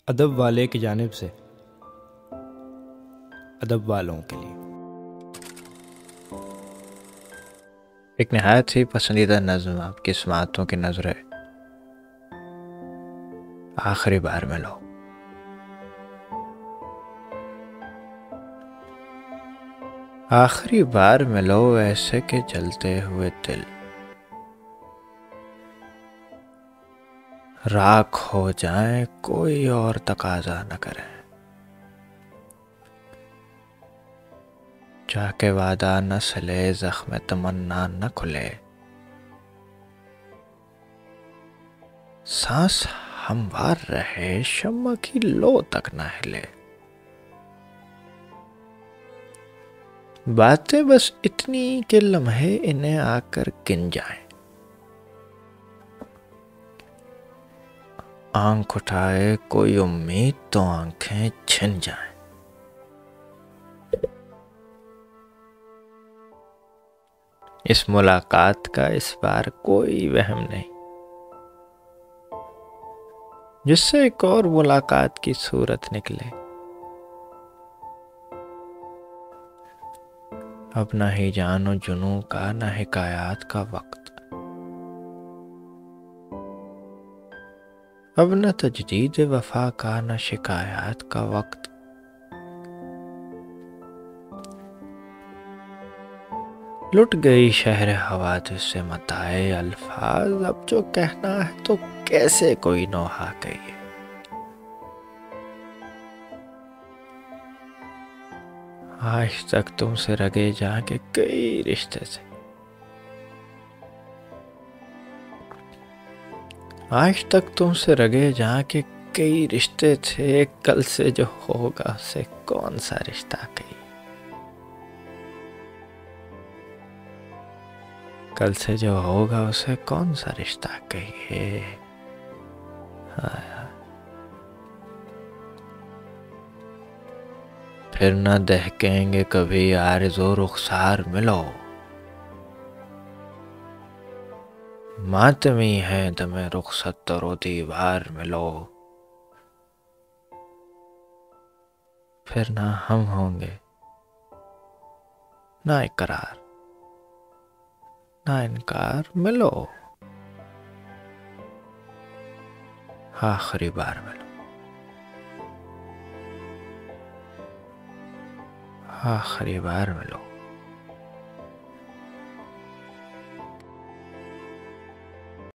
अदब वाले की जानिब से अदब वालों के लिए। एक नहायत ही पसंदीदा नज़्म आपकी समातों की नजर है। आखिरी बार मिलो। आखिरी बार मिलो ऐसे के जलते हुए दिल राख हो जाए, कोई और तकाजा न करे। जाके वादा न सले, जख्म तमन्ना न खुले। सांस हमवार रहे, शम्मा की लो तक न हिले। बातें बस इतनी के लम्हे इन्हें आकर गिन जाएं। आंख उठाए कोई उम्मीद तो आंखें छिन जाएं। इस मुलाकात का इस बार कोई वहम नहीं, जिससे एक और मुलाकात की सूरत निकले। अब न ही जानो जुनू का, न हिकायत का वक्त। अब न तजदीद वफा का, न शिकायत का वक्त। लुट गई शहर हवादिस से मताए अल्फाज। अब जो कहना है तो कैसे कोई नौहा कहिए। आज तक तुमसे रगे जाके कई रिश्ते थे, आज तक तुमसे रगे जाके कई रिश्ते थे। कल से जो होगा उसे कौन सा रिश्ता कही। कल से जो होगा उसे कौन सा रिश्ता कहिए। फिर न दहकेंगे कभी आरज़ो रुखसार मिलो। मातमी है दमे रुखसत तरो दीवार मिलो। फिर ना हम होंगे ना इकरार ना इनकार मिलो। आखिरी बार मिलो। आखिरी बार मिलो।